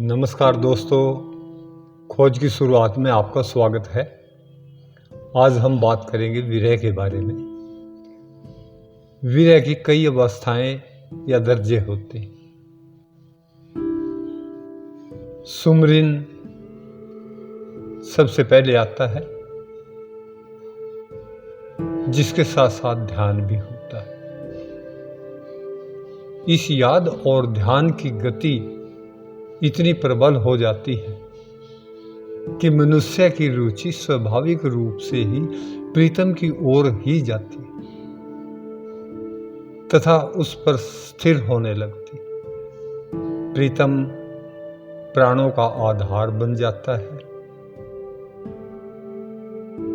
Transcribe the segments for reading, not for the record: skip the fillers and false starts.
नमस्कार दोस्तों, खोज की शुरुआत में आपका स्वागत है। आज हम बात करेंगे विरह के बारे में। विरह की कई अवस्थाएं या दर्जे होते हैं। सुमरिन सबसे पहले आता है, जिसके साथ साथ ध्यान भी होता है। इस याद और ध्यान की गति इतनी प्रबल हो जाती है कि मनुष्य की रुचि स्वाभाविक रूप से ही प्रीतम की ओर ही जाती है तथा उस पर स्थिर होने लगती। प्रीतम प्राणों का आधार बन जाता है।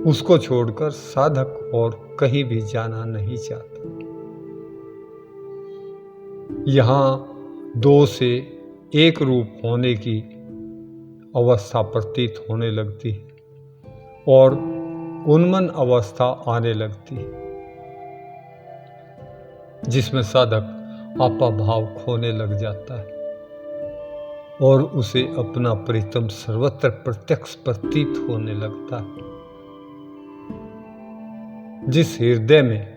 उसको छोड़कर साधक और कहीं भी जाना नहीं चाहता। यहाँ दो से एक रूप होने की अवस्था प्रतीत होने लगती है और उन्मन अवस्था आने लगती है, जिसमें साधक आपा भाव खोने लग जाता है और उसे अपना प्रीतम सर्वत्र प्रत्यक्ष प्रतीत होने लगता है। जिस हृदय में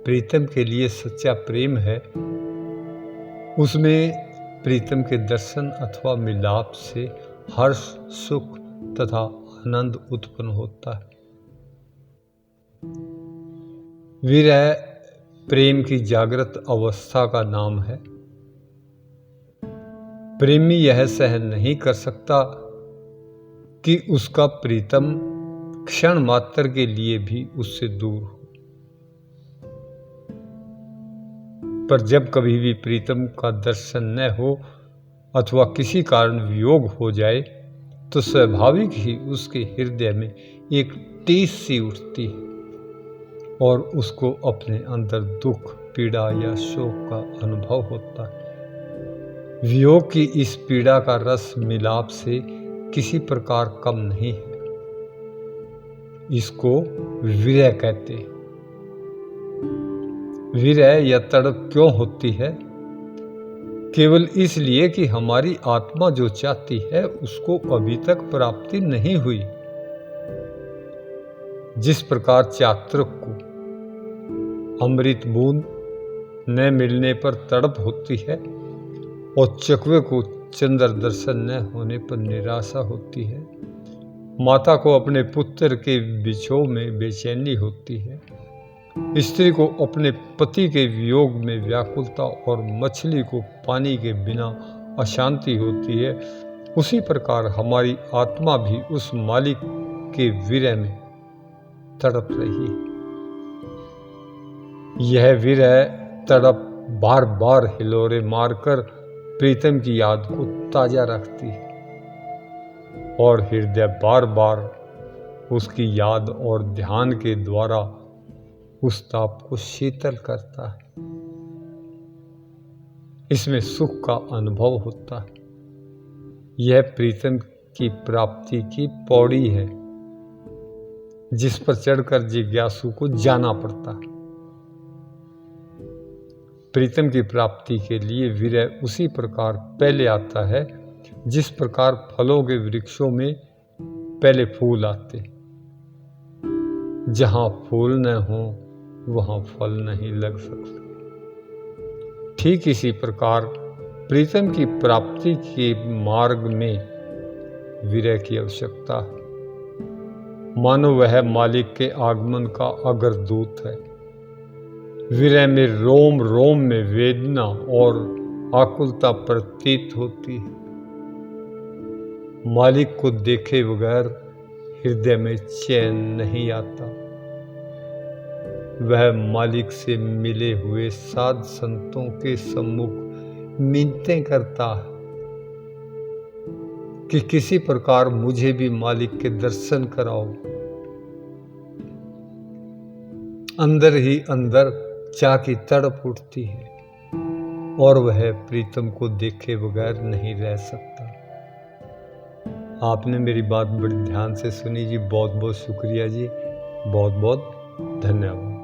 प्रीतम के लिए सच्चा प्रेम है, उसमें प्रीतम के दर्शन अथवा मिलाप से हर्ष, सुख तथा आनंद उत्पन्न होता है। विरह प्रेम की जागृत अवस्था का नाम है। प्रेमी यह सहन नहीं कर सकता कि उसका प्रीतम क्षण मात्र के लिए भी उससे दूर हो। पर जब कभी भी प्रीतम का दर्शन न हो अथवा किसी कारण वियोग हो जाए, तो स्वाभाविक ही उसके हृदय में एक टीस सी उठती है और उसको अपने अंदर दुख, पीड़ा या शोक का अनुभव होता है। वियोग की इस पीड़ा का रस मिलाप से किसी प्रकार कम नहीं है। इसको विरह कहते हैं। विरह या तड़प क्यों होती है? केवल इसलिए कि हमारी आत्मा जो चाहती है उसको अभी तक प्राप्ति नहीं हुई। जिस प्रकार चातक को अमृत बूंद न मिलने पर तड़प होती है और चकवे को चंद्र दर्शन न होने पर निराशा होती है, माता को अपने पुत्र के बिछोह में बेचैनी होती है, स्त्री को अपने पति के वियोग में व्याकुलता और मछली को पानी के बिना अशांति होती है, उसी प्रकार हमारी आत्मा भी उस मालिक के विरह में तड़प रही है। यह विरह तड़प बार बार हिलोरे मारकर प्रीतम की याद को ताजा रखती है और हृदय बार बार उसकी याद और ध्यान के द्वारा उस ताप को शीतल करता है। इसमें सुख का अनुभव होता है। यह प्रीतम की प्राप्ति की पौड़ी है, जिस पर चढ़कर जिज्ञासु को जाना पड़ता है। प्रीतम की प्राप्ति के लिए विरह उसी प्रकार पहले आता है जिस प्रकार फलों के वृक्षों में पहले फूल आते। जहां फूल न हो वहां फल नहीं लग सकते। ठीक इसी प्रकार प्रीतम की प्राप्ति के मार्ग में विरह की आवश्यकता है। मानो वह मालिक के आगमन का अग्रदूत है। विरह में रोम रोम में वेदना और आकुलता प्रतीत होती है। मालिक को देखे बगैर हृदय में चैन नहीं आता। वह मालिक से मिले हुए साध संतों के सम्मुख मिन्नतें करता है कि किसी प्रकार मुझे भी मालिक के दर्शन कराओ। अंदर ही अंदर चाह की तड़प उठती है और वह प्रीतम को देखे बगैर नहीं रह सकता। आपने मेरी बात बड़ी ध्यान से सुनी जी। बहुत बहुत शुक्रिया जी। बहुत बहुत धन्यवाद।